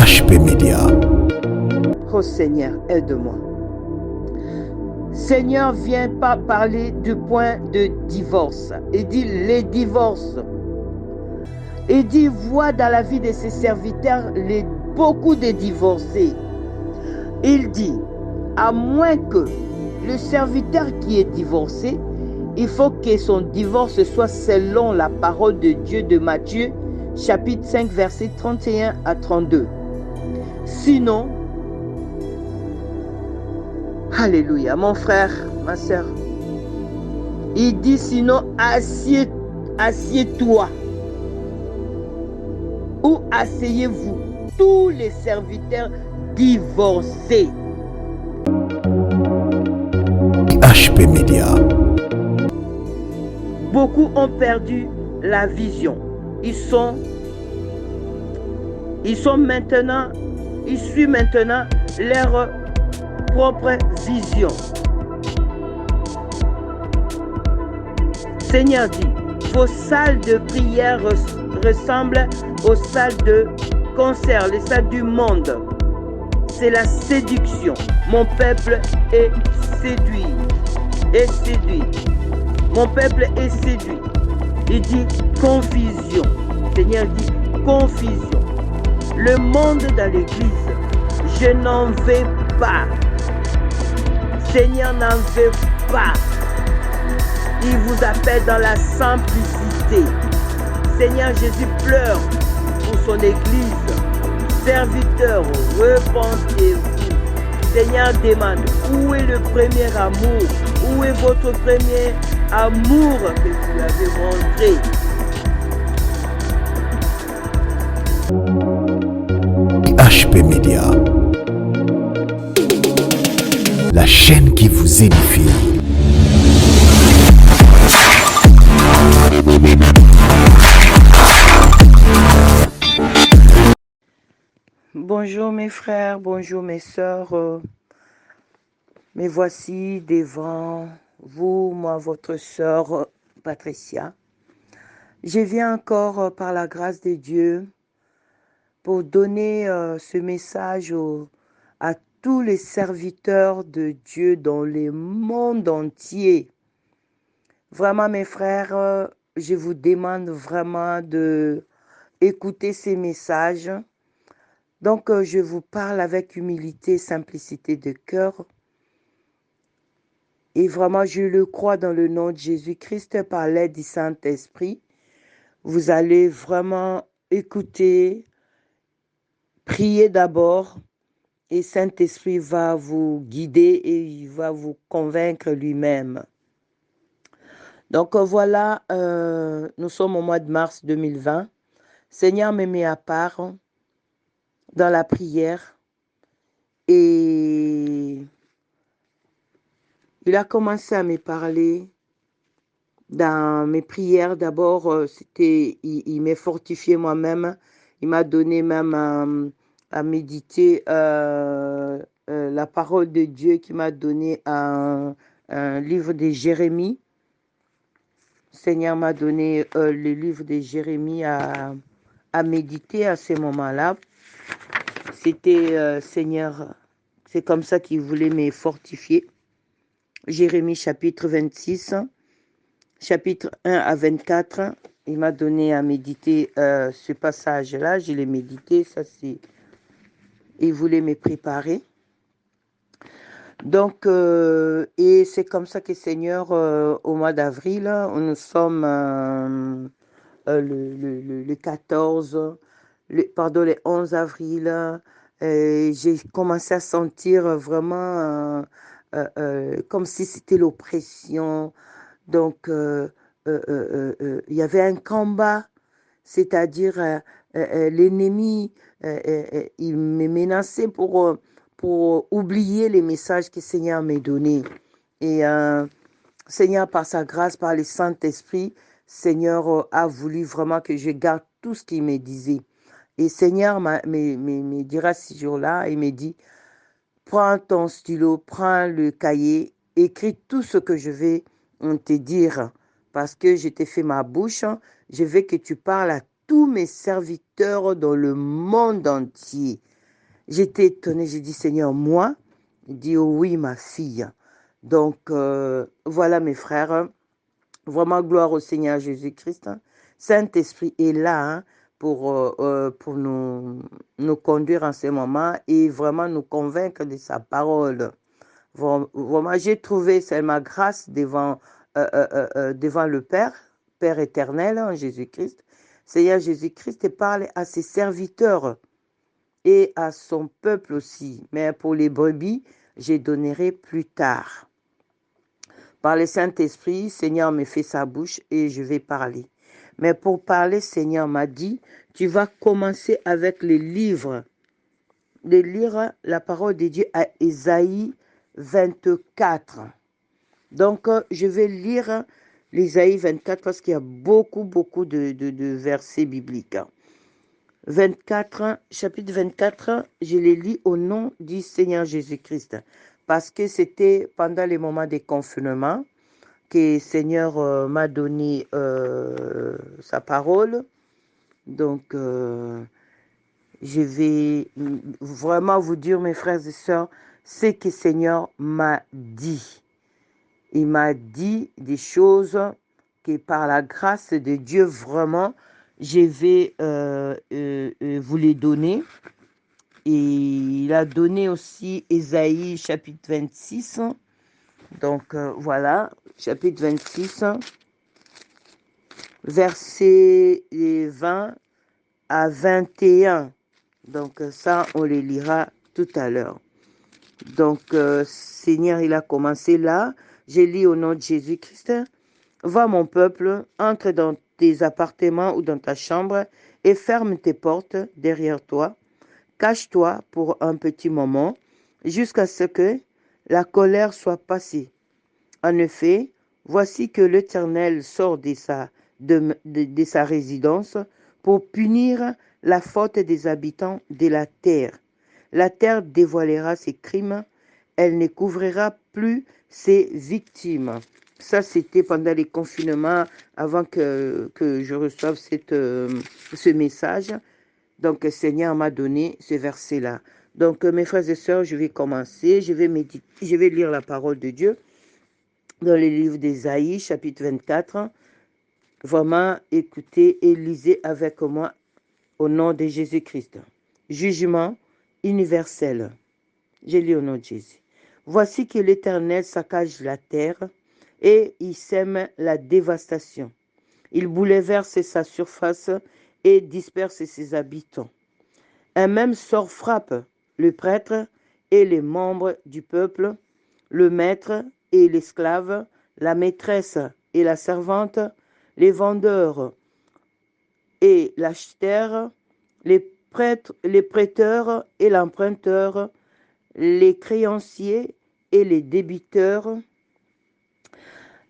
HP Media. Oh Seigneur, aide-moi. Seigneur, viens pas parler du point de divorce. Il dit les divorces. Il dit vois dans la vie de ses serviteurs beaucoup de divorcés. Il dit, à moins que le serviteur qui est divorcé, il faut que son divorce soit selon la parole de Dieu de Matthieu, chapitre 5, versets 31 à 32. Sinon, alléluia, mon frère, ma soeur, il dit sinon, assieds-toi ou asseyez-vous, tous les serviteurs divorcés. HP Media. Beaucoup ont perdu la vision. Ils suivent maintenant leur propre vision. Seigneur dit, vos salles de prière ressemblent aux salles de concert, les salles du monde. C'est la séduction. Mon peuple est séduit. Mon peuple est séduit. Il dit confusion. Seigneur dit confusion. Le monde dans l'église, je n'en veux pas. Seigneur n'en veut pas. Il vous appelle dans la simplicité. Seigneur Jésus pleure pour son église. Serviteurs, repentez-vous. Seigneur demande, où est le premier amour? Où est votre premier amour que vous lui avez montré? HP Media. La chaîne qui vous édifie. Bonjour mes frères, bonjour mes sœurs. Me voici devant vous, moi, votre sœur Patricia. Je viens encore par la grâce de Dieu pour donner ce message à tous les serviteurs de Dieu dans le monde entier. Vraiment mes frères, je vous demande vraiment de écouter ces messages. Donc je vous parle avec humilité, simplicité de cœur. Et vraiment, je le crois dans le nom de Jésus-Christ par l'aide du Saint-Esprit. Vous allez vraiment écouter, prier d'abord et Saint-Esprit va vous guider et il va vous convaincre lui-même. Donc voilà, nous sommes au mois de mars 2020. Seigneur me met à part dans la prière et il a commencé à me parler dans mes prières. D'abord, il m'a fortifié moi-même. Il m'a donné même à méditer la parole de Dieu qui m'a donné un livre de Jérémie. Seigneur m'a donné le livre de Jérémie à méditer à ce moment-là. C'était, Seigneur, c'est comme ça qu'il voulait me fortifier. Jérémie chapitre 26, chapitre 1 à 24, il m'a donné à méditer ce passage-là. Je l'ai médité, ça c'est... Il voulait me préparer. Donc, et c'est comme ça que Seigneur, au mois d'avril, nous sommes le 14, le 11 avril, j'ai commencé à sentir vraiment comme si c'était l'oppression. Donc, il y avait un combat, c'est-à-dire l'ennemi, il me menaçait pour oublier les messages que Seigneur m'a donnés. Et Seigneur, par sa grâce, par le Saint-Esprit, Seigneur a voulu vraiment que je garde tout ce qu'il me disait. Et Seigneur me dira ce jour-là, il me dit, prends ton stylo, prends le cahier, écris tout ce que je vais te dire, parce que je t'ai fait ma bouche, je veux que tu parles à tous mes serviteurs dans le monde entier. J'étais étonnée, j'ai dit, Seigneur, moi? Il dit, oh oui, ma fille. Donc, voilà mes frères, vraiment gloire au Seigneur Jésus-Christ. Saint-Esprit est là pour nous conduire en ce moment et vraiment nous convaincre de sa parole. Vraiment, j'ai trouvé, c'est ma grâce devant le Père, Père éternel, Jésus-Christ. Seigneur Jésus-Christ parle à ses serviteurs et à son peuple aussi. Mais pour les brebis, je donnerai plus tard. Par le Saint-Esprit, Seigneur me fait sa bouche et je vais parler. Mais pour parler, Seigneur m'a dit, tu vas commencer avec les livres, de lire la parole de Dieu à Ésaïe 24. Donc, je vais lire l'Ésaïe 24 parce qu'il y a beaucoup de versets bibliques. 24, chapitre 24, je les lis au nom du Seigneur Jésus-Christ. Parce que c'était pendant les moments de confinement que le Seigneur m'a donné sa parole. Donc, je vais vraiment vous dire, mes frères et sœurs, ce que le Seigneur m'a dit. Il m'a dit des choses que par la grâce de Dieu, vraiment, je vais vous les donner. Et il a donné aussi Ésaïe chapitre 26. Donc voilà, chapitre 26, verset 20 à 21. Donc ça, on les lira tout à l'heure. Donc Seigneur, il a commencé là. J'ai lu au nom de Jésus-Christ. Va mon peuple, entre dans tes appartements ou dans ta chambre et ferme tes portes derrière toi. Cache-toi pour un petit moment jusqu'à ce que la colère soit passée. En effet, voici que l'Éternel sort de sa résidence pour punir la faute des habitants de la terre. La terre dévoilera ses crimes, elle ne couvrira plus ses victimes. Ça, c'était pendant les confinements, avant que je reçoive ce message. Donc, le Seigneur m'a donné ce verset-là. Donc, mes frères et sœurs, je vais commencer. Je vais lire la parole de Dieu dans le livre d'Ésaïe, chapitre 24. Vraiment, écoutez et lisez avec moi au nom de Jésus-Christ. Jugement universel. Je lis au nom de Jésus. Voici que l'Éternel saccage la terre et il sème la dévastation. Il bouleverse sa surface et disperse ses habitants. Un même sort frappe le prêtre et les membres du peuple, le maître et l'esclave, la maîtresse et la servante, les vendeurs et l'acheteur, les prêteurs et l'emprunteur, les créanciers et les débiteurs.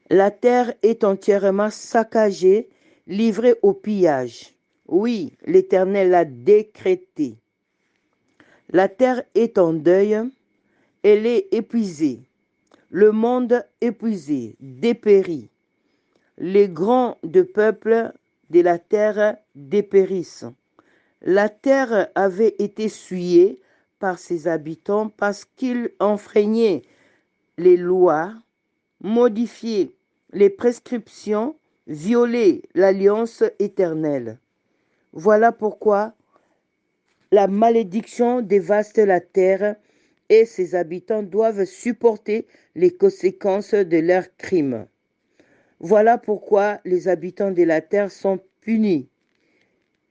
La terre est entièrement saccagée, livrée au pillage. Oui, l'Éternel l'a décrété. La terre est en deuil, elle est épuisée. Le monde épuisé, dépérit. Les grands de peuple de la terre dépérissent. La terre avait été souillée par ses habitants parce qu'ils enfreignaient les lois, modifiaient les prescriptions, violaient l'alliance éternelle. Voilà pourquoi la malédiction dévaste la terre et ses habitants doivent supporter les conséquences de leurs crimes. Voilà pourquoi les habitants de la terre sont punis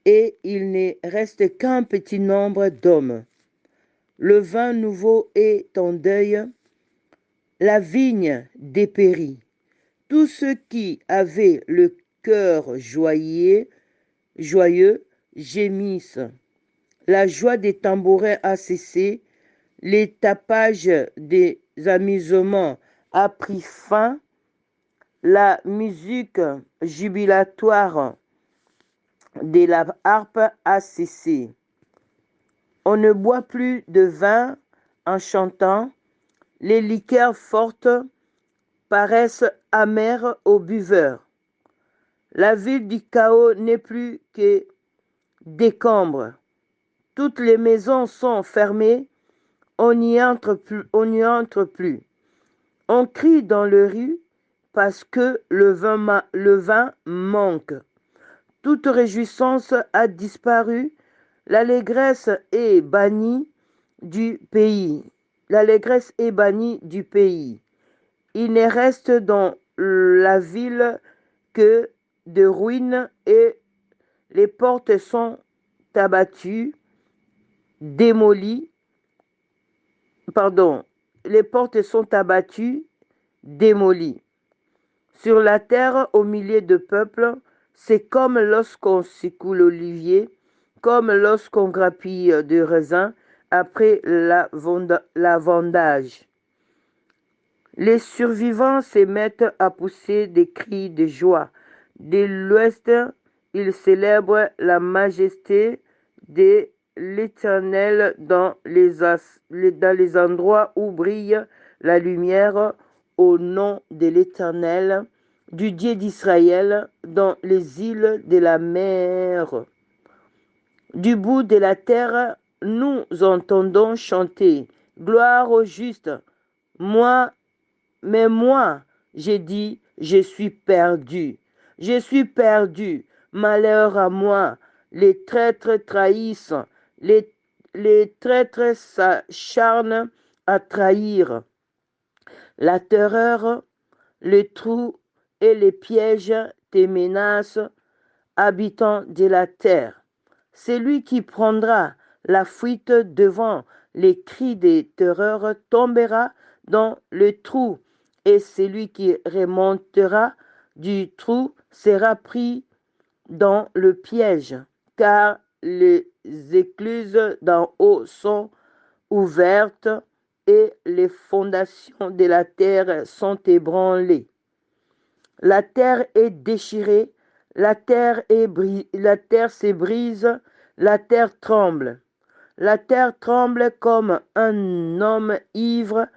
et il ne reste qu'un petit nombre d'hommes. Le vin nouveau est en deuil, la vigne dépérit. Tous ceux qui avaient le cœur joyeux gémissent. La joie des tambourins a cessé, les tapages des amusements a pris fin, la musique jubilatoire de la harpe a cessé. On ne boit plus de vin en chantant, les liqueurs fortes paraissent amères aux buveurs. La ville du chaos n'est plus que décombre. Toutes les maisons sont fermées, on n'y entre plus, on n'y entre plus. On crie dans le rue parce que le vin manque. Toute réjouissance a disparu, l'allégresse est bannie du pays. L'allégresse est bannie du pays. Il ne reste dans la ville que de ruines et les portes sont abattues, démolies. Pardon, les portes sont abattues, démolies. Sur la terre, au milieu de peuples, c'est comme lorsqu'on secoue l'olivier, comme lorsqu'on grappille de raisin après la vendage. Les survivants se mettent à pousser des cris de joie. De l'ouest, ils célèbrent la majesté de l'Éternel dans les endroits où brille la lumière au nom de l'Éternel, du Dieu d'Israël, dans les îles de la mer. Du bout de la terre, nous entendons chanter « Gloire au juste ». Mais moi, j'ai dit, je suis perdu. Je suis perdu. Malheur à moi. Les traîtres trahissent. Les traîtres s'acharnent à trahir. La terreur, le trou et les pièges te menacent, habitants de la terre. Celui qui prendra la fuite devant les cris des terreurs tombera dans le trou, et celui qui remontera du trou sera pris dans le piège, car les écluses d'en haut sont ouvertes et les fondations de la terre sont ébranlées. La terre est déchirée, la terre se brise, la terre tremble. La terre tremble comme un homme ivre,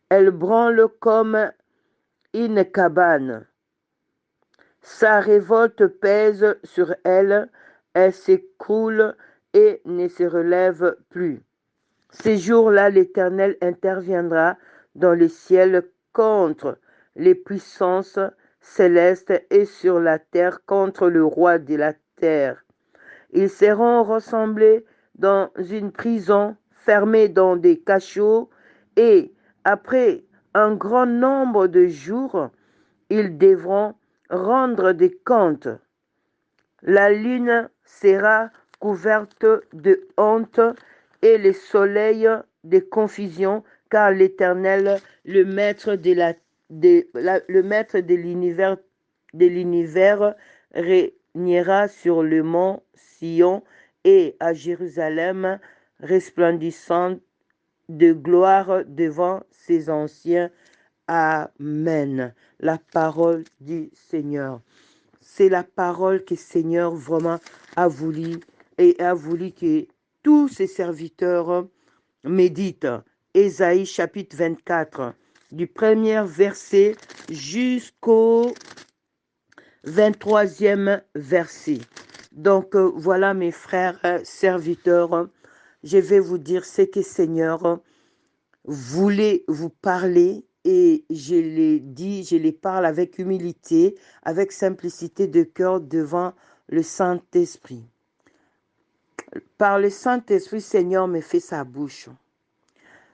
elle branle comme une cabane. Sa révolte pèse sur elle, elle s'écroule et ne se relève plus. Ces jours-là, l'Éternel interviendra dans le ciel contre les puissances célestes et sur la terre contre le roi de la terre. Ils seront rassemblés dans une prison, fermés dans des cachots, et après un grand nombre de jours, ils devront rendre des comptes. La lune sera couverte de honte et le soleil de confusion, car l'Éternel, le maître de l'univers, régnera sur le mont Sion et à Jérusalem, resplendissant de gloire devant ses anciens. Amen. La parole du Seigneur. C'est la parole que le Seigneur vraiment a voulu que tous ses serviteurs méditent. Ésaïe chapitre 24, du premier verset jusqu'au 23e verset. Donc voilà mes frères serviteurs, je vais vous dire ce que le Seigneur voulait vous parler, et je l'ai dit, je les parle avec humilité, avec simplicité de cœur devant le Saint-Esprit. Par le Saint-Esprit, Seigneur me fait sa bouche.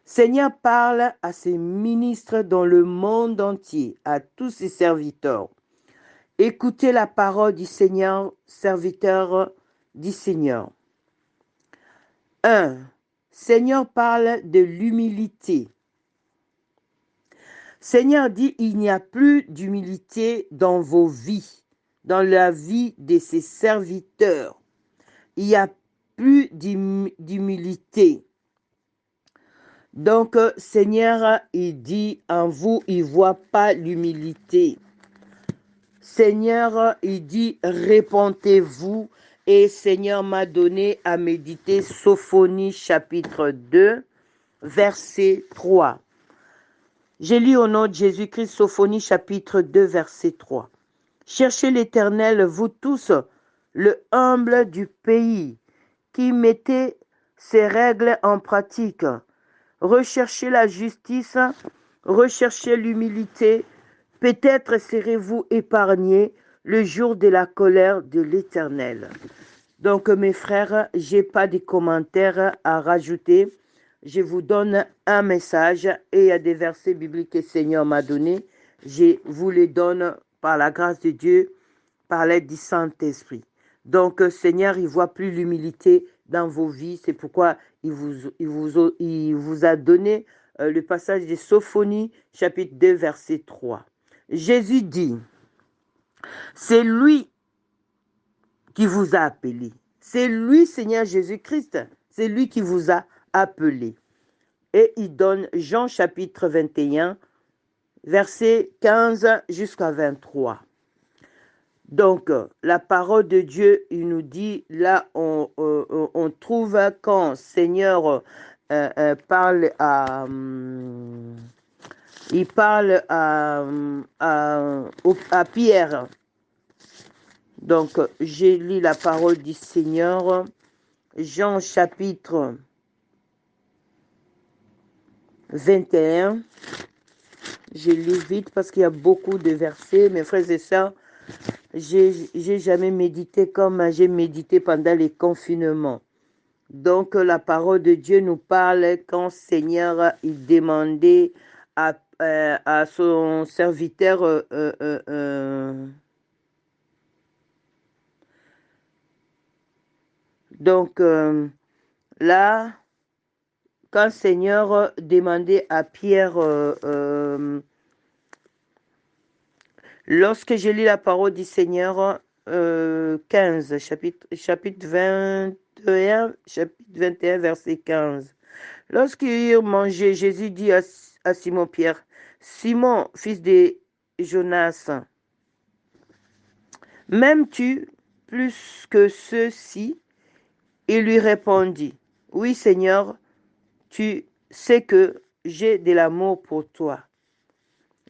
Seigneur parle à ses ministres dans le monde entier, à tous ses serviteurs. Écoutez la parole du Seigneur, serviteur du Seigneur. 1. Seigneur parle de l'humilité. Seigneur dit, il n'y a plus d'humilité dans vos vies, dans la vie de ses serviteurs. Il n'y a plus d'humilité. Donc, Seigneur, il dit en vous, il ne voit pas l'humilité. Seigneur, il dit, répentez-vous. Et Seigneur m'a donné à méditer Sophonie chapitre 2, verset 3. J'ai lu au nom de Jésus-Christ Sophonie chapitre 2, verset 3. Cherchez l'Éternel, vous tous, le humble du pays, qui mettez ces règles en pratique. Recherchez la justice, recherchez l'humilité. Peut-être serez-vous épargnés le jour de la colère de l'Éternel. Donc, mes frères, je n'ai pas de commentaires à rajouter. Je vous donne un message et il y a des versets bibliques que le Seigneur m'a donnés. Je vous les donne par la grâce de Dieu, par l'aide du Saint-Esprit. Donc, Seigneur, il ne voit plus l'humilité dans vos vies. C'est pourquoi il vous a donné le passage de Sophonie, chapitre 2, verset 3. Jésus dit, c'est lui qui vous a appelé. C'est lui, Seigneur Jésus-Christ. C'est lui qui vous a appelé. Et il donne Jean chapitre 21, verset 15 jusqu'à 23. Donc, la parole de Dieu, il nous dit, là, on trouve quand Seigneur parle à... il parle à Pierre. Donc, j'ai lu la parole du Seigneur, Jean chapitre 21. Je lis vite parce qu'il y a beaucoup de versets. Mes frères et sœurs, j'ai jamais médité comme j'ai médité pendant les confinements. Donc, la parole de Dieu nous parle quand Seigneur il demandait à son serviteur donc là, quand Seigneur demandait à Pierre, lorsque je lis la parole du Seigneur, 15, chapitre 21, verset 15. Lorsqu'ils mangeaient, Jésus dit à Simon-Pierre, Simon, fils de Jonas, m'aimes-tu plus que ceux-ci? Il lui répondit, oui Seigneur, tu sais que j'ai de l'amour pour toi.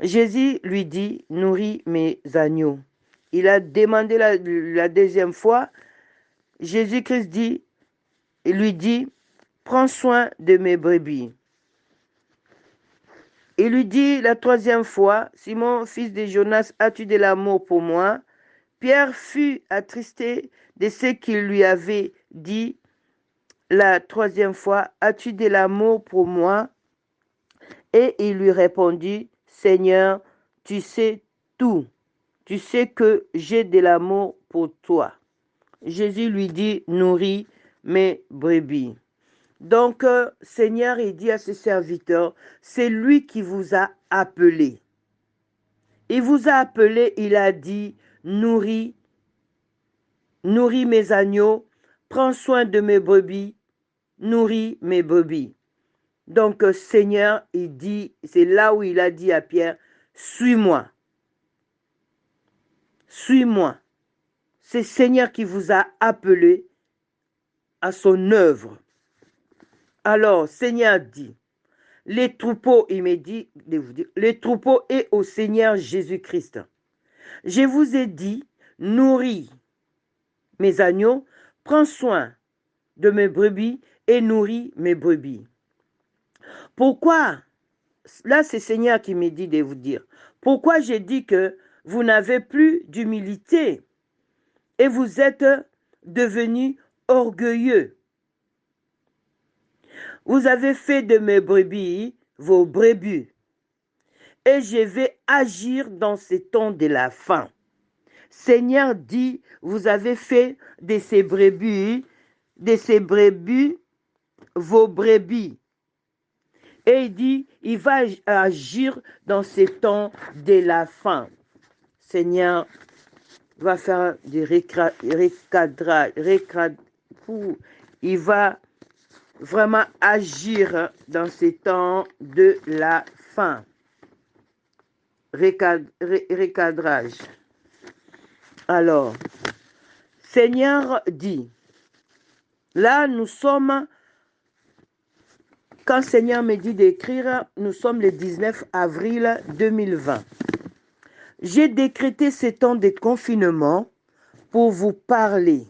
Jésus lui dit, nourris mes agneaux. Il a demandé la deuxième fois. Jésus-Christ lui dit, prends soin de mes brebis. Il lui dit la troisième fois, Simon, fils de Jonas, as-tu de l'amour pour moi? Pierre fut attristé de ce qu'il lui avait dit la troisième fois, as-tu de l'amour pour moi? Et il lui répondit, Seigneur, tu sais tout. Tu sais que j'ai de l'amour pour toi. Jésus lui dit, nourris mes brebis. Donc, Seigneur, il dit à ses serviteurs, c'est lui qui vous a appelé. Il vous a appelé, il a dit, nourris mes agneaux, prends soin de mes brebis, nourris mes brebis. Donc, Seigneur, il dit, c'est là où il a dit à Pierre, suis-moi. Suis-moi. C'est Seigneur qui vous a appelé à son œuvre. Alors, Seigneur dit, les troupeaux, il me dit de vous dire, les troupeaux est au Seigneur Jésus-Christ. Je vous ai dit, nourris mes agneaux, prends soin de mes brebis et nourris mes brebis. Pourquoi? Là, c'est Seigneur qui me dit de vous dire. Pourquoi j'ai dit que vous n'avez plus d'humilité et vous êtes devenus orgueilleux? Vous avez fait de mes brebis vos brebis et je vais agir dans ces temps de la fin. Seigneur dit, vous avez fait de ces brebis vos brebis. Et il dit, il va agir dans ces temps de la fin. Seigneur va faire du recadrage. Il va vraiment agir dans ces temps de la fin. Recadrage. Alors, Seigneur dit, là nous sommes, quand Seigneur me dit d'écrire, nous sommes le 19 avril 2020. J'ai décrété ces temps de confinement pour vous parler.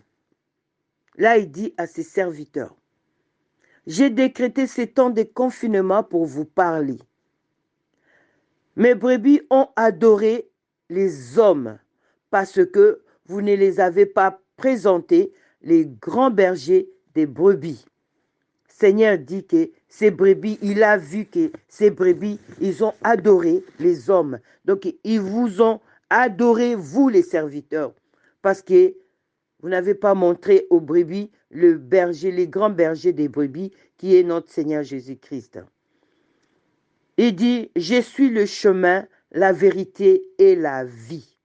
Là, il dit à ses serviteurs, J'ai décrété ces temps de confinement pour vous parler. Mes brebis ont adoré les hommes parce que vous ne les avez pas présentés les grands bergers des brebis. Seigneur dit que ces brebis, il a vu que ces brebis, ils ont adoré les hommes. Donc, ils vous ont adoré, vous les serviteurs, parce que vous n'avez pas montré aux brebis le berger, les grands bergers des brebis, qui est notre Seigneur Jésus-Christ. Il dit, je suis le chemin, la vérité et la vie.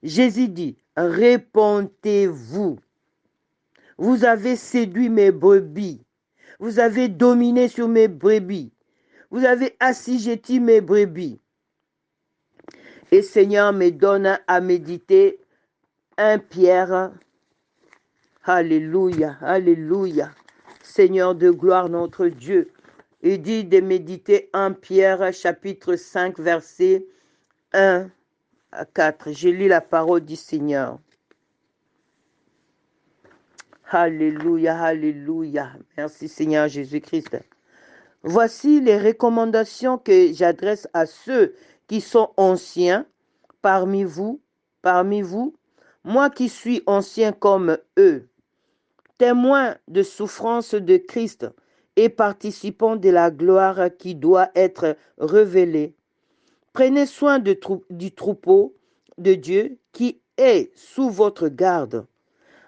Jésus dit, répondez-vous. Vous avez séduit mes brebis. Vous avez dominé sur mes brebis. Vous avez assujetti mes brebis. Et Seigneur me donne à méditer 1 Pierre. Alléluia, alléluia. Seigneur de gloire, notre Dieu. Il dit de méditer 1 Pierre chapitre 5 verset 1 à 4. Je lis la parole du Seigneur. Alléluia, alléluia. Merci Seigneur Jésus-Christ. Voici les recommandations que j'adresse à ceux qui sont anciens parmi vous, moi qui suis ancien comme eux, témoins de souffrance de Christ et participants de la gloire qui doit être révélée. Prenez soin du troupeau de Dieu qui est sous votre garde,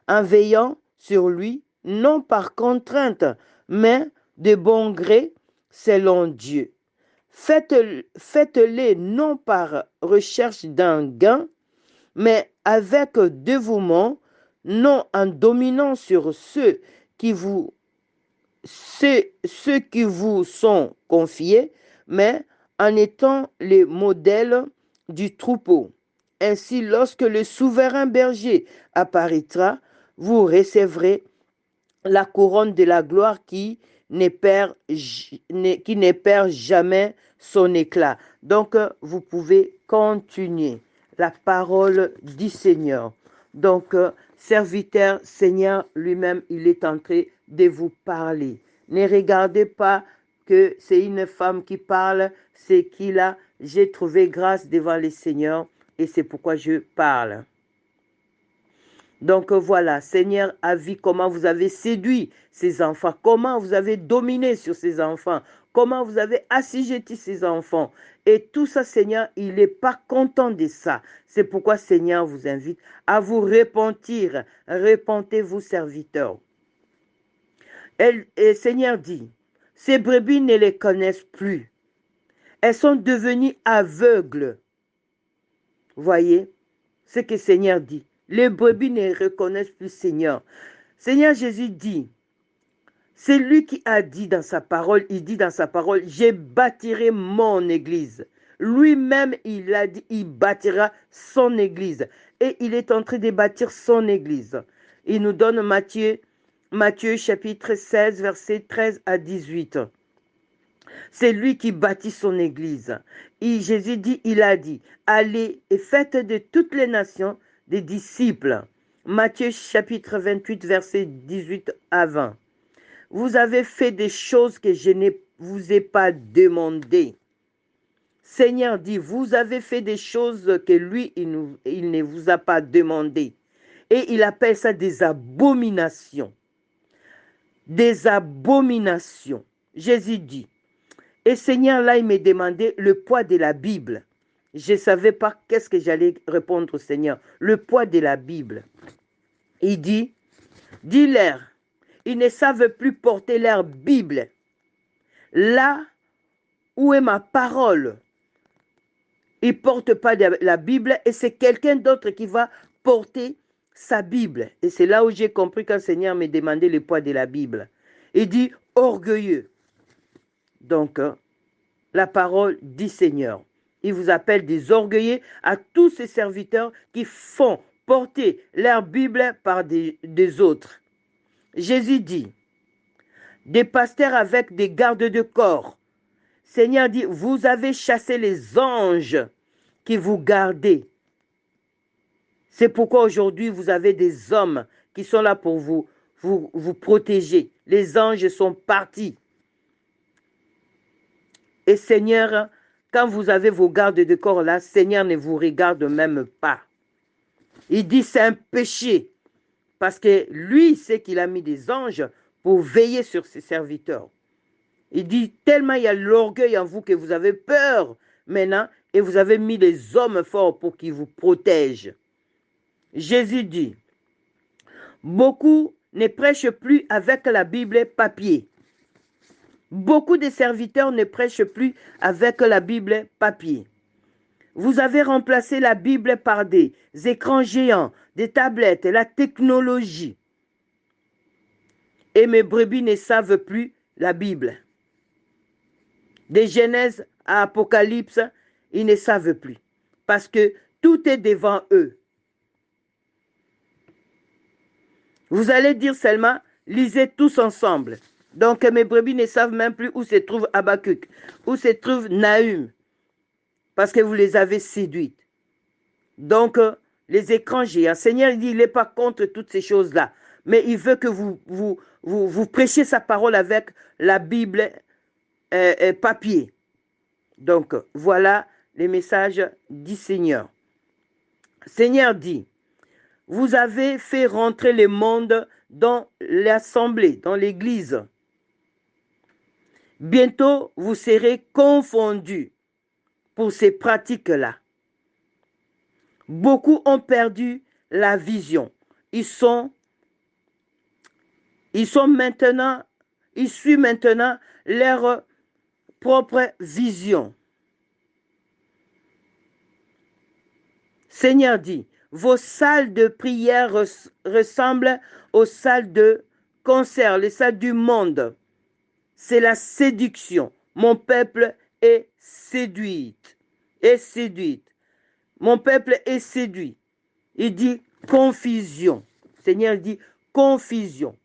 en veillant sur lui, non par contrainte, mais de bon gré, selon Dieu. Faites-les non par recherche d'un gain, mais avec dévouement, non en dominant sur ceux qui vous sont confiés, mais en étant les modèles du troupeau. Ainsi, lorsque le souverain berger apparaîtra, vous recevrez la couronne de la gloire qui ne perd jamais son éclat. Donc, vous pouvez continuer la parole du Seigneur. Donc, serviteur, Seigneur lui-même, il est en train de vous parler. Ne regardez pas que c'est une femme qui parle, c'est qu'il a, j'ai trouvé grâce devant le Seigneur et c'est pourquoi je parle. Donc voilà, Seigneur a vu comment vous avez séduit ces enfants, comment vous avez dominé sur ces enfants, comment vous avez assujetti ces enfants. Et tout ça, Seigneur, il n'est pas content de ça. C'est pourquoi, Seigneur, vous invite à vous repentir. Repentez-vous, serviteurs. Et Seigneur dit, ces brebis ne les connaissent plus. Elles sont devenues aveugles. Voyez ce que Seigneur dit. Les brebis ne reconnaissent plus Seigneur. Seigneur Jésus dit, c'est lui qui a dit dans sa parole, il dit dans sa parole, je bâtirai mon église. Lui-même, il a dit, il bâtira son église. Et il est en train de bâtir son église. Il nous donne Matthieu chapitre 16, versets 13 à 18. C'est lui qui bâtit son église. Et Jésus dit, il a dit, allez et faites de toutes les nations des disciples. Matthieu chapitre 28, versets 18 à 20. Vous avez fait des choses que je ne vous ai pas demandées. Seigneur dit, vous avez fait des choses que lui, il ne vous a pas demandées. Et il appelle ça des abominations. Des abominations. Jésus dit, et Seigneur, là, il m'a demandé le poids de la Bible. Je ne savais pas qu'est-ce que j'allais répondre au Seigneur. Le poids de la Bible. Il dit, dis-leur, ils ne savent plus porter leur Bible. Là où est ma parole, ils ne portent pas la Bible et c'est quelqu'un d'autre qui va porter sa Bible. Et c'est là où j'ai compris quand le Seigneur m'a demandé le poids de la Bible. Il dit, orgueilleux. Donc, la parole dit Seigneur. Il vous appelle des orgueilleux à tous ces serviteurs qui font porter leur Bible par des autres. Jésus dit, des pasteurs avec des gardes de corps. Seigneur dit, vous avez chassé les anges qui vous gardaient. C'est pourquoi aujourd'hui vous avez des hommes qui sont là pour vous protéger, les anges sont partis. Et Seigneur, quand vous avez vos gardes de corps là, Seigneur ne vous regarde même pas. Il dit c'est un péché. Parce que lui sait qu'il a mis des anges pour veiller sur ses serviteurs. Il dit tellement il y a l'orgueil en vous que vous avez peur maintenant et vous avez mis des hommes forts pour qu'ils vous protègent. Jésus dit, beaucoup ne prêchent plus avec la Bible papier. Beaucoup de serviteurs ne prêchent plus avec la Bible papier. Vous avez remplacé la Bible par des écrans géants, des tablettes, la technologie. Et mes brebis ne savent plus la Bible. De Genèse à Apocalypse, ils ne savent plus. Parce que tout est devant eux. Vous allez dire seulement, lisez tous ensemble. Donc mes brebis ne savent même plus où se trouve Habakkuk, où se trouve Nahum, parce que vous les avez séduites. Donc les écrans géants, Seigneur il dit, il n'est pas contre toutes ces choses-là, mais il veut que vous prêchiez sa parole avec la Bible papier. Donc voilà les messages du Seigneur. Seigneur dit, vous avez fait rentrer le monde dans l'assemblée, dans l'église. Bientôt, vous serez confondus pour ces pratiques-là. Beaucoup ont perdu la vision. Ils suivent maintenant leur propre vision. Seigneur dit, vos salles de prière ressemblent aux salles de concert, les salles du monde. C'est la séduction. Mon peuple est séduit. Mon peuple est séduit. Il dit confusion. Seigneur dit confusion.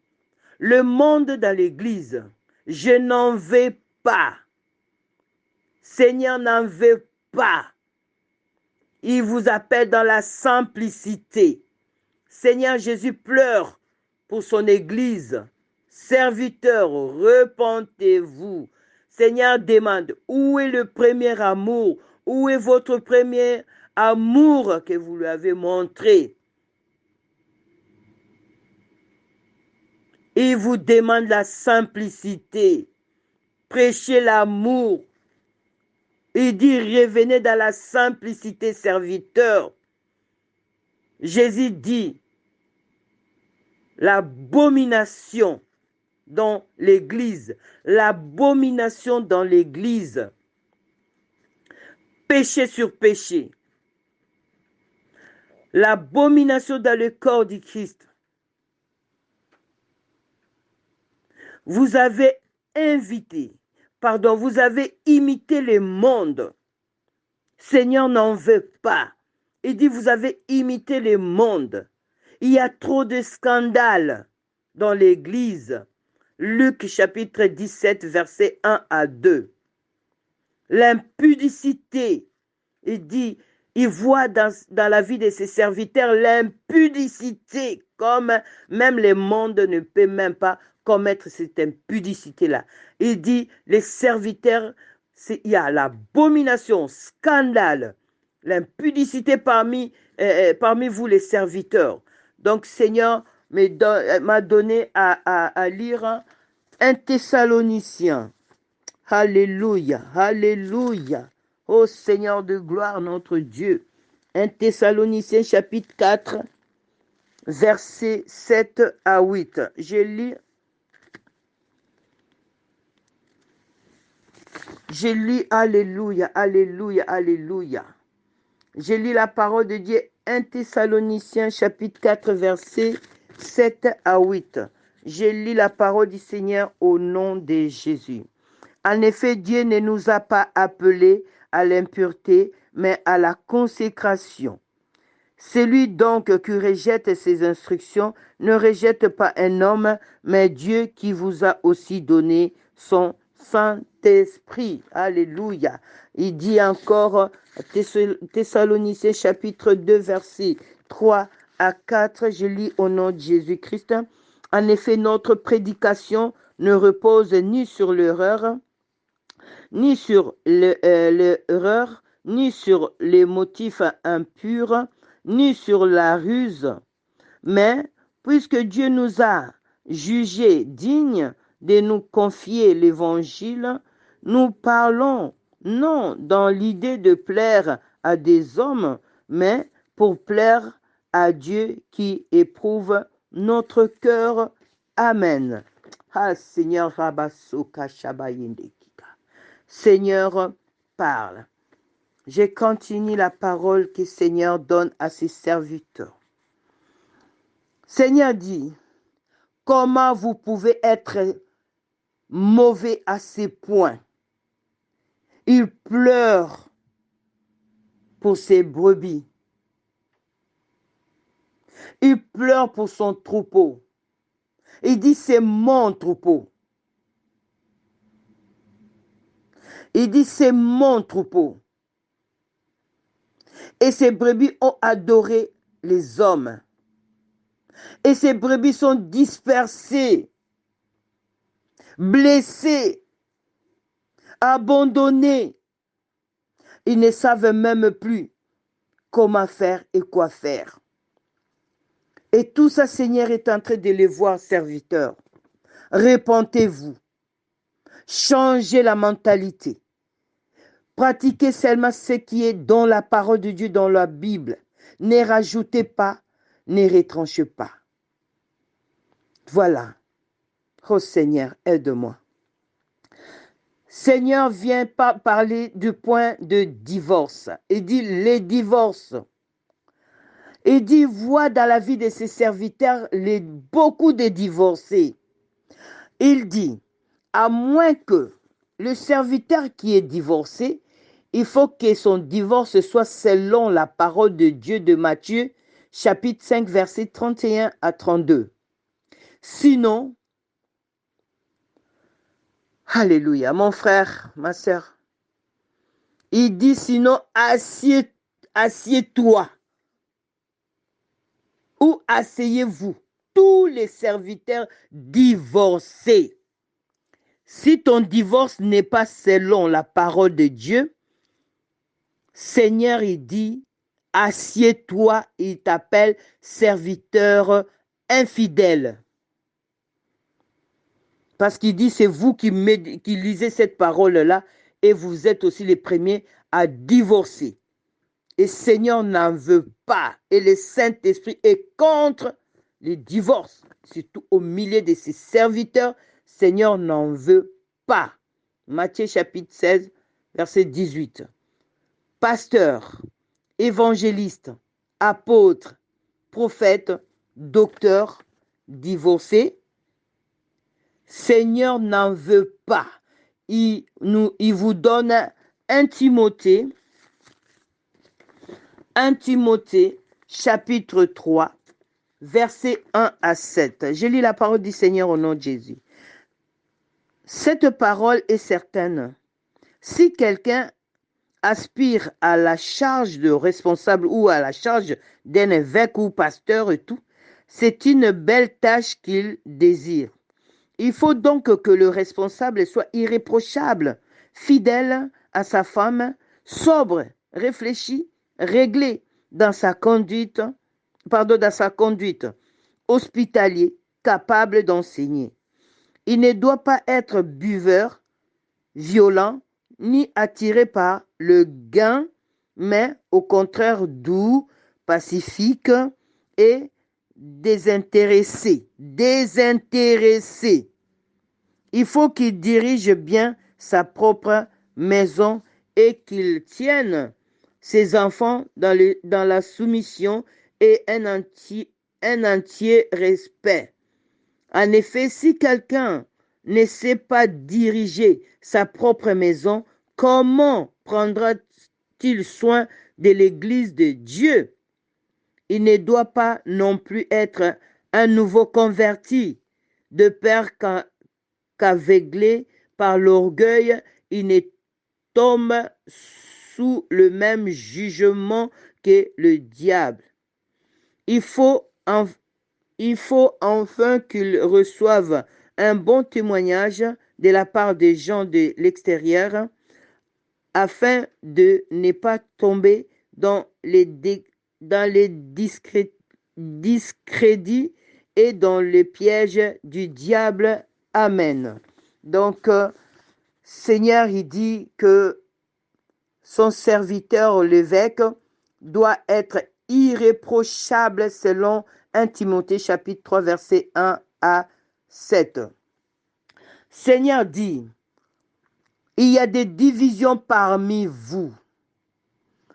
Le monde dans l'église, je n'en veux pas. Seigneur n'en veut pas. Il vous appelle dans la simplicité. Seigneur Jésus pleure pour son église. Serviteurs, repentez-vous. Seigneur demande, où est le premier amour? Où est votre premier amour que vous lui avez montré? Il vous demande la simplicité. Prêchez l'amour. Il dit, revenez dans la simplicité, serviteurs. Jésus dit, l'abomination dans l'église, l'abomination dans l'église, péché sur péché, l'abomination dans le corps du Christ. Vous avez vous avez imité le monde. Seigneur n'en veut pas. Il dit, vous avez imité le monde. Il y a trop de scandales dans l'église. Luc chapitre 17, versets 1 à 2. L'impudicité. Il dit, il voit dans la vie de ses serviteurs l'impudicité, comme même le monde ne peut même pas commettre cette impudicité-là. Il dit, les serviteurs, il y a l'abomination, scandale, l'impudicité parmi vous les serviteurs. Donc Seigneur m'a donné à lire 1 Thessaloniciens. Alléluia, alléluia. Ô Seigneur de gloire, notre Dieu. 1 Thessaloniciens chapitre 4, versets 7 à 8. Je lis, alléluia, alléluia, alléluia. Je lis la parole de Dieu, 1 Thessaloniciens chapitre 4, versets 7 à 8. Je lis la parole du Seigneur au nom de Jésus. En effet, Dieu ne nous a pas appelés à l'impureté, mais à la consécration. Celui donc qui rejette ses instructions ne rejette pas un homme, mais Dieu qui vous a aussi donné son Saint-Esprit. Alléluia. Il dit encore, Thessaloniciens chapitre 2, versets 3 à 4, je lis au nom de Jésus-Christ. En effet, notre prédication ne repose ni sur l'erreur, ni sur l'erreur, ni sur les motifs impurs, ni sur la ruse. Mais puisque Dieu nous a jugés dignes de nous confier l'Évangile, nous parlons non dans l'idée de plaire à des hommes, mais pour plaire à Dieu qui éprouve notre cœur. Amen. Ah Seigneur, Rabasoka Shabayindekika. Seigneur, parle. Je continue la parole que Seigneur donne à ses serviteurs. Seigneur dit, comment vous pouvez être mauvais à ces points? Il pleure pour ses brebis. Il pleure pour son troupeau. Il dit, c'est mon troupeau. Il dit, c'est mon troupeau. Et ces brebis ont adoré les hommes. Et ces brebis sont dispersées, blessées, abandonnées. Ils ne savent même plus comment faire et quoi faire. Et tout ça, Seigneur, est en train de les voir, serviteurs. Repentez-vous. Changez la mentalité. Pratiquez seulement ce qui est dans la parole de Dieu, dans la Bible. Ne rajoutez pas, ne retranchez pas. Voilà. Oh Seigneur, aide-moi. Seigneur vient parler du point de divorce. Il dit les divorces. Il dit, voit dans la vie de ses serviteurs beaucoup de divorcés. Il dit, à moins que le serviteur qui est divorcé, il faut que son divorce soit selon la parole de Dieu de Matthieu, chapitre 5, versets 31 à 32. Sinon, alléluia, mon frère, ma soeur, il dit sinon, assieds-toi ou asseyez-vous, tous les serviteurs divorcés. Si ton divorce n'est pas selon la parole de Dieu, Seigneur, il dit, assieds-toi, il t'appelle serviteur infidèle. Parce qu'il dit, c'est vous qui lisez cette parole-là et vous êtes aussi les premiers à divorcer. Et Seigneur n'en veut pas. Et le Saint-Esprit est contre les divorces. Surtout au milieu de ses serviteurs, Seigneur n'en veut pas. Matthieu chapitre 16, verset 18. Pasteur, évangéliste, apôtre, prophète, docteur, divorcé, Seigneur n'en veut pas. Il vous donne 1 Timothée, chapitre 3, versets 1 à 7. Je lis la parole du Seigneur au nom de Jésus. Cette parole est certaine. Si quelqu'un aspire à la charge de responsable ou à la charge d'un évêque ou pasteur et tout, c'est une belle tâche qu'il désire. Il faut donc que le responsable soit irréprochable, fidèle à sa femme, sobre, réfléchi, réglé dans sa conduite, hospitalier, capable d'enseigner. Il ne doit pas être buveur, violent, ni attiré par le gain, mais au contraire doux, pacifique et désintéressé. Il faut qu'il dirige bien sa propre maison et qu'il tienne ses enfants dans la soumission et un entier respect. En effet, si quelqu'un ne sait pas diriger sa propre maison, comment prendra-t-il soin de l'Église de Dieu? Il ne doit pas non plus être un nouveau converti, de peur qu'aveuglé par l'orgueil, il ne tombe sous le même jugement que le diable. Il faut il faut enfin qu'ils reçoivent un bon témoignage de la part des gens de l'extérieur afin de ne pas tomber dans les discrédits et dans le piège du diable. Amen. Donc, Seigneur, il dit que son serviteur, l'évêque, doit être irréprochable selon 1 Timothée chapitre 3, verset 1 à 7. Seigneur dit, il y a des divisions parmi vous.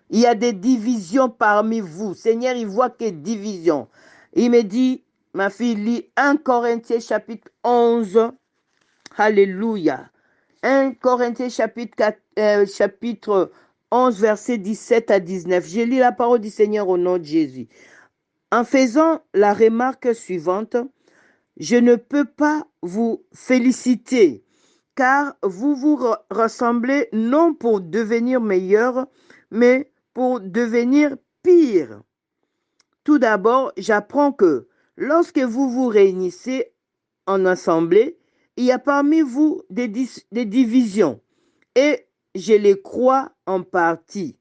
Il y a des divisions parmi vous. Seigneur, il voit que divisions. Il me dit, ma fille, lis 1 Corinthiens chapitre 11. Alléluia. 1 Corinthiens chapitre 11, verset 17 à 19. Je lis la parole du Seigneur au nom de Jésus. En faisant la remarque suivante, je ne peux pas vous féliciter, car vous vous ressemblez non pour devenir meilleur, mais pour devenir pire. Tout d'abord, j'apprends que lorsque vous vous réunissez en assemblée, il y a parmi vous des divisions, et je les crois en partie.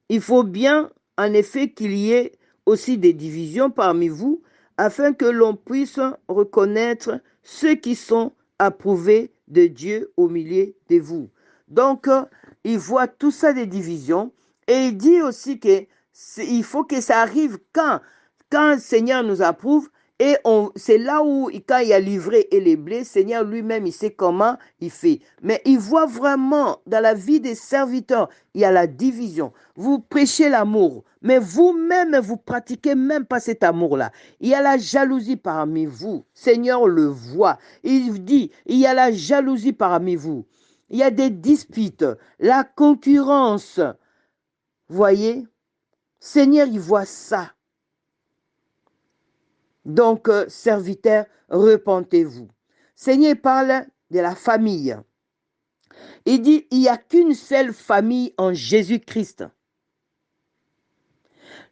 Il faut bien, en effet, qu'il y ait aussi des divisions parmi vous, afin que l'on puisse reconnaître ceux qui sont approuvés de Dieu au milieu de vous. Donc, il voit tout ça des divisions, et il dit aussi qu'il faut que ça arrive quand le Seigneur nous approuve, et c'est là où, quand il y a livré et les blés, Seigneur lui-même, il sait comment il fait. Mais il voit vraiment, dans la vie des serviteurs, il y a la division. Vous prêchez l'amour, mais vous-même, vous pratiquez même pas cet amour-là. Il y a la jalousie parmi vous. Seigneur le voit. Il dit, il y a la jalousie parmi vous. Il y a des disputes, la concurrence. Voyez, Seigneur, il voit ça. Donc, serviteurs, repentez-vous. Seigneur parle de la famille. Il dit, il n'y a qu'une seule famille en Jésus-Christ.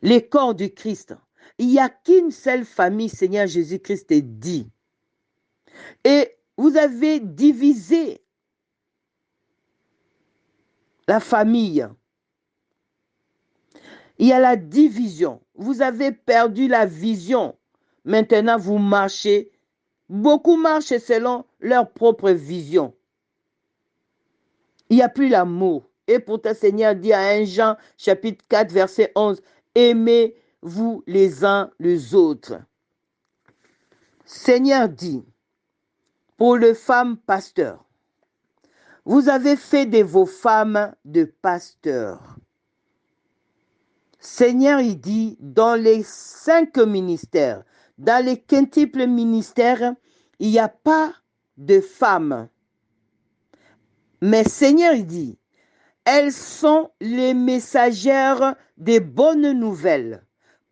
Les corps du Christ. Il n'y a qu'une seule famille, Seigneur Jésus-Christ est dit. Et vous avez divisé la famille. Il y a la division. Vous avez perdu la vision. Maintenant, vous marchez. Beaucoup marchent selon leur propre vision. Il n'y a plus l'amour. Et pourtant, Seigneur dit à 1 Jean, chapitre 4, verset 11, aimez-vous les uns les autres. Seigneur dit, pour les femmes pasteurs, vous avez fait de vos femmes de pasteurs. Seigneur, il dit, dans les 5 ministères, dans les quintuples ministères, il n'y a pas de femmes. Mais Seigneur, il dit, elles sont les messagères des bonnes nouvelles.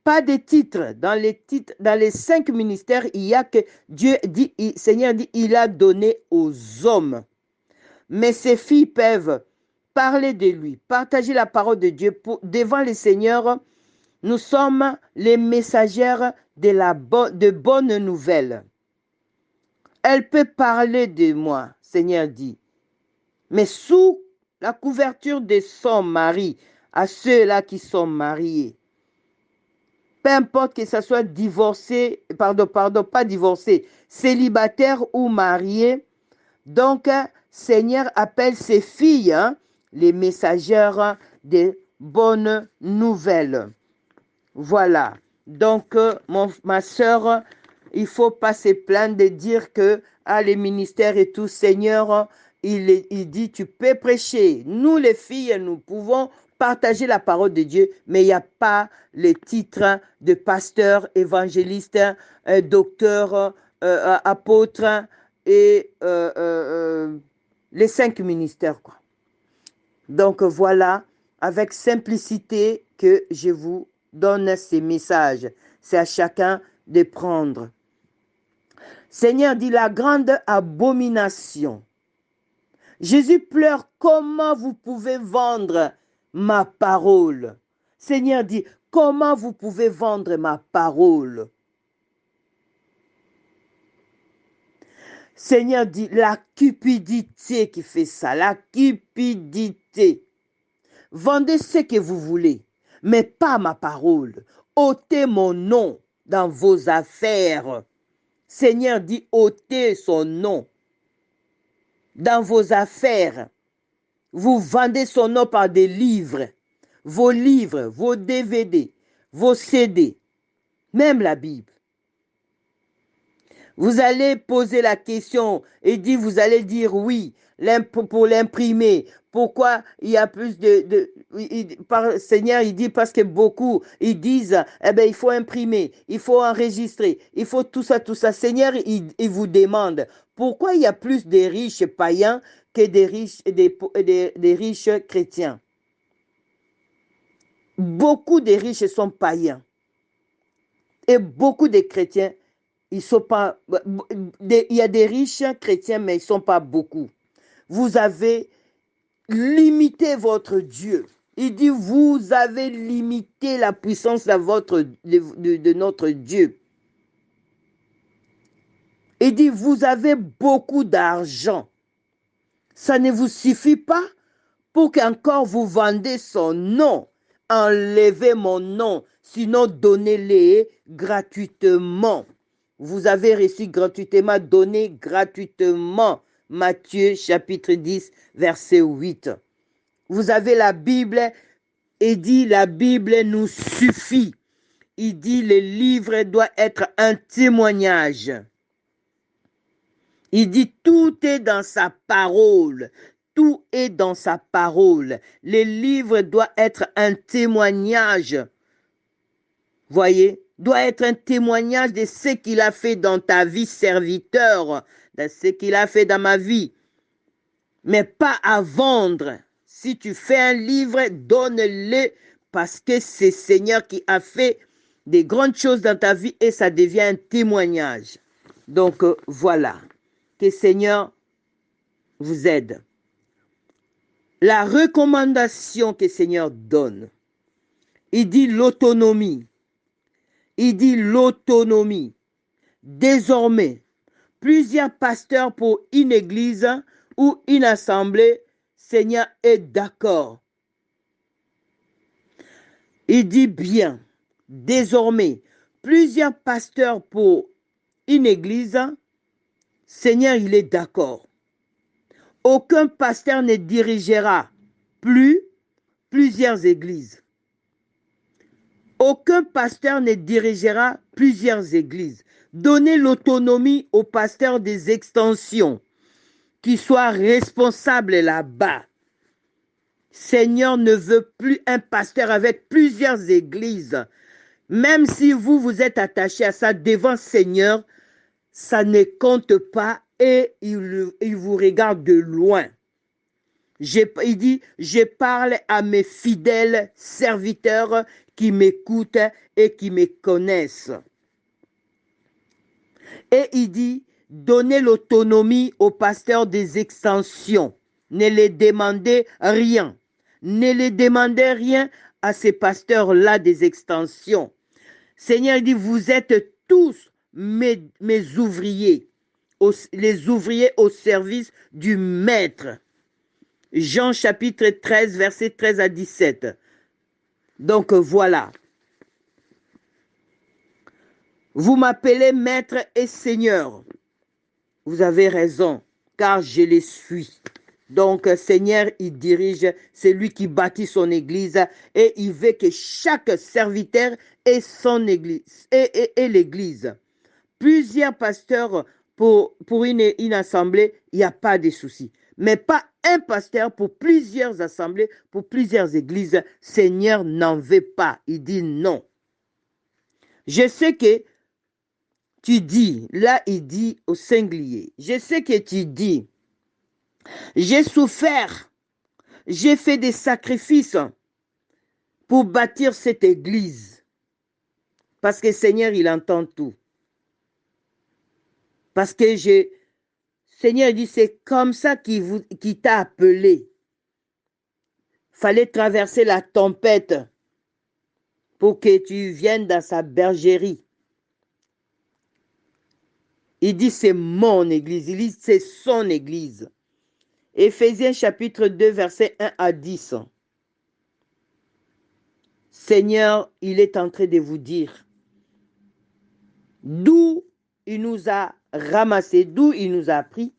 Pas de titres. Dans les 5 ministères, il y a que Dieu dit, Seigneur dit, il a donné aux hommes. Mais ces filles peuvent parler de lui, partager la parole de Dieu devant les seigneurs. Nous sommes les messagères de bonnes nouvelles. Elle peut parler de moi, Seigneur dit, mais sous la couverture de son mari, à ceux-là qui sont mariés. Peu importe que ce soit divorcé, pas divorcé, célibataire ou marié. Donc, Seigneur appelle ses filles, les messagères des bonnes nouvelles. Voilà. Donc, ma soeur, il ne faut pas se plaindre de dire que les ministères et tout, Seigneur, il dit, tu peux prêcher. Nous, les filles, nous pouvons partager la parole de Dieu, mais il n'y a pas les titres de pasteur, évangéliste, docteur, apôtre et les 5 ministères, quoi. Donc voilà, avec simplicité que je vous donne ces messages. C'est à chacun de prendre. Seigneur dit la grande abomination. Jésus pleure, comment vous pouvez vendre ma parole? Seigneur dit, comment vous pouvez vendre ma parole? Seigneur dit, la cupidité qui fait ça, la cupidité. Vendez ce que vous voulez, mais pas ma parole. Ôtez mon nom dans vos affaires. Seigneur dit, ôtez son nom dans vos affaires. Vous vendez son nom par des livres, vos DVD, vos CD, même la Bible. Vous allez poser la question et vous allez dire oui pour l'imprimer. Pourquoi il y a plus Seigneur, il dit parce que beaucoup, ils disent, eh ben, il faut imprimer, il faut enregistrer, il faut tout ça, tout ça. Seigneur, il vous demande, pourquoi il y a plus de riches païens que des riches chrétiens? Beaucoup de riches sont païens. Et beaucoup de chrétiens, ils sont pas. Il y a des riches chrétiens, mais ils ne sont pas beaucoup. Vous avez limité votre Dieu. Il dit, vous avez limité la puissance de notre Dieu. Il dit, vous avez beaucoup d'argent. Ça ne vous suffit pas pour qu'encore vous vendez son nom. Enlevez mon nom, sinon donnez-les gratuitement. Vous avez reçu gratuitement, donnez gratuitement. Matthieu chapitre 10, verset 8. Vous avez la Bible et dit la Bible nous suffit. Il dit le livre doit être un témoignage. Il dit tout est dans sa parole. Tout est dans sa parole. Le livre doit être un témoignage. Voyez, doit être un témoignage de ce qu'il a fait dans ta vie, serviteur, de ce qu'il a fait dans ma vie. Mais pas à vendre. Si tu fais un livre, donne-le parce que c'est Seigneur qui a fait des grandes choses dans ta vie et ça devient un témoignage. Donc voilà, que Seigneur vous aide. La recommandation que Seigneur donne, il dit l'autonomie. Il dit l'autonomie. Désormais, plusieurs pasteurs pour une église ou une assemblée, Seigneur est d'accord. Il dit bien, désormais, plusieurs pasteurs pour une église, Seigneur, il est d'accord. Aucun pasteur ne dirigera plus plusieurs églises. Aucun pasteur ne dirigera plusieurs églises. Donnez l'autonomie aux pasteurs des extensions qui soient responsables là-bas. Seigneur ne veut plus un pasteur avec plusieurs églises. Même si vous êtes attaché à ça devant Seigneur, ça ne compte pas et il vous regarde de loin. Il dit, je parle à mes fidèles serviteurs qui m'écoutent et qui me connaissent. Et il dit, donnez l'autonomie aux pasteurs des extensions. Ne les demandez rien. Ne les demandez rien à ces pasteurs-là des extensions. Seigneur, il dit, vous êtes tous mes ouvriers, les ouvriers au service du Maître. Jean chapitre 13, verset 13 à 17. Donc voilà. Vous m'appelez Maître et Seigneur. Vous avez raison, car je les suis. Donc, Seigneur, il dirige, c'est lui qui bâtit son église et il veut que chaque serviteur ait son église et l'église. Plusieurs pasteurs pour une assemblée, il n'y a pas de souci. Mais pas un pasteur pour plusieurs assemblées, pour plusieurs églises. Seigneur n'en veut pas. Il dit non. Je sais que tu dis, là il dit au singulier, je sais que tu dis, j'ai souffert, j'ai fait des sacrifices pour bâtir cette église. Parce que Seigneur, il entend tout. Parce que Seigneur dit, c'est comme ça qu'il t'a appelé. Fallait traverser la tempête pour que tu viennes dans sa bergerie. Il dit c'est mon église. Il dit c'est son église. Éphésiens chapitre 2, versets 1 à 10. Seigneur, il est en train de vous dire d'où il nous a ramassé, d'où il nous a pris,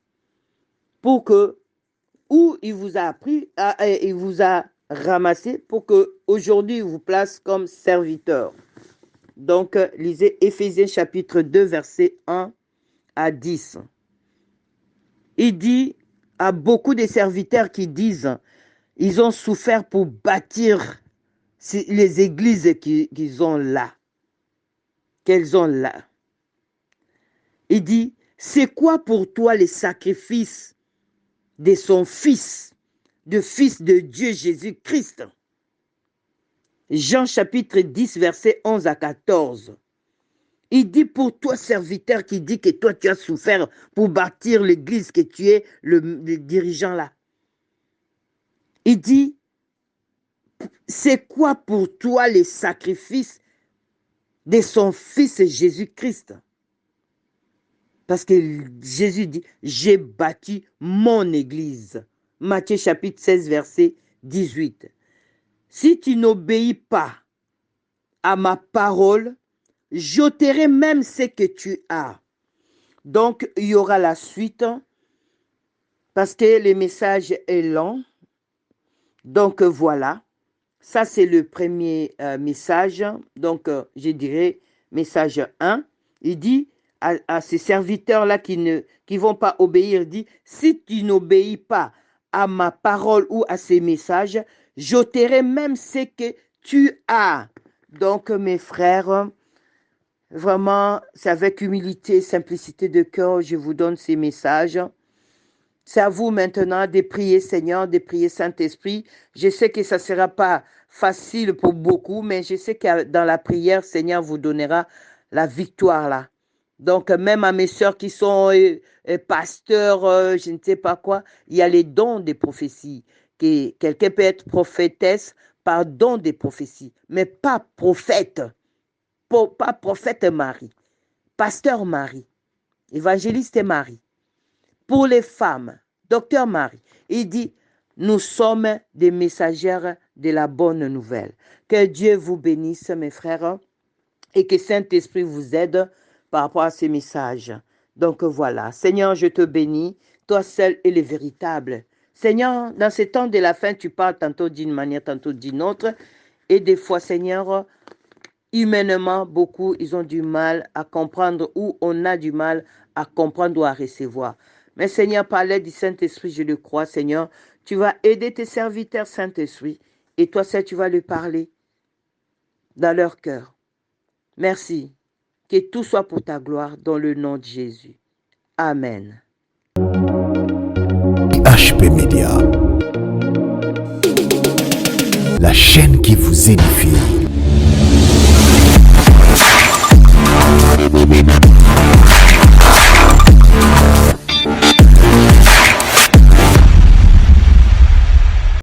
pour que, où il vous a appris, il vous a ramassé pour que aujourd'hui il vous place comme serviteur. Donc, lisez Éphésiens chapitre 2, versets 1 à 10. Il dit à beaucoup de serviteurs qui disent, ils ont souffert pour bâtir les églises qu'ils ont là, qu'elles ont là. Il dit, c'est quoi pour toi les sacrifices de son fils de Dieu Jésus-Christ? Jean chapitre 10, verset 11 à 14. Il dit pour toi, serviteur, qui dit que toi, tu as souffert pour bâtir l'église, que tu es le dirigeant là. Il dit, c'est quoi pour toi les sacrifices de son fils Jésus-Christ? Parce que Jésus dit, j'ai bâti mon église. Matthieu chapitre 16, verset 18. Si tu n'obéis pas à ma parole, j'ôterai même ce que tu as. Donc, il y aura la suite, parce que le message est long. Donc, voilà. Ça, c'est le premier message. Donc, je dirais message 1. Il dit à ces serviteurs-là qui ne vont pas obéir, il dit, si tu n'obéis pas à ma parole ou à ces messages, j'ôterai même ce que tu as. Donc, mes frères, vraiment, c'est avec humilité et simplicité de cœur, je vous donne ces messages. C'est à vous maintenant de prier Seigneur, de prier Saint-Esprit. Je sais que ça ne sera pas facile pour beaucoup, mais je sais que dans la prière, Seigneur vous donnera la victoire là. Donc, même à mes sœurs qui sont pasteurs, je ne sais pas quoi, il y a les dons des prophéties. Quelqu'un peut être prophétesse par don des prophéties, mais pas prophète. Pas prophète Marie, pasteur Marie, évangéliste Marie. Pour les femmes, docteur Marie, il dit, nous sommes des messagères de la bonne nouvelle. Que Dieu vous bénisse, mes frères, et que Saint-Esprit vous aide par rapport à ces messages. Donc voilà, Seigneur, je te bénis, toi seul est le véritable. Seigneur, dans ces temps de la fin, tu parles tantôt d'une manière, tantôt d'une autre, et des fois, Seigneur, humainement, beaucoup, ils ont du mal à comprendre ou on a du mal à comprendre ou à recevoir. Mais Seigneur, par l'aide du Saint-Esprit, je le crois, Seigneur, tu vas aider tes serviteurs, Saint-Esprit, et toi seul, tu vas lui parler dans leur cœur. Merci. Que tout soit pour ta gloire dans le nom de Jésus. Amen. HP Media, la chaîne qui vous édifie.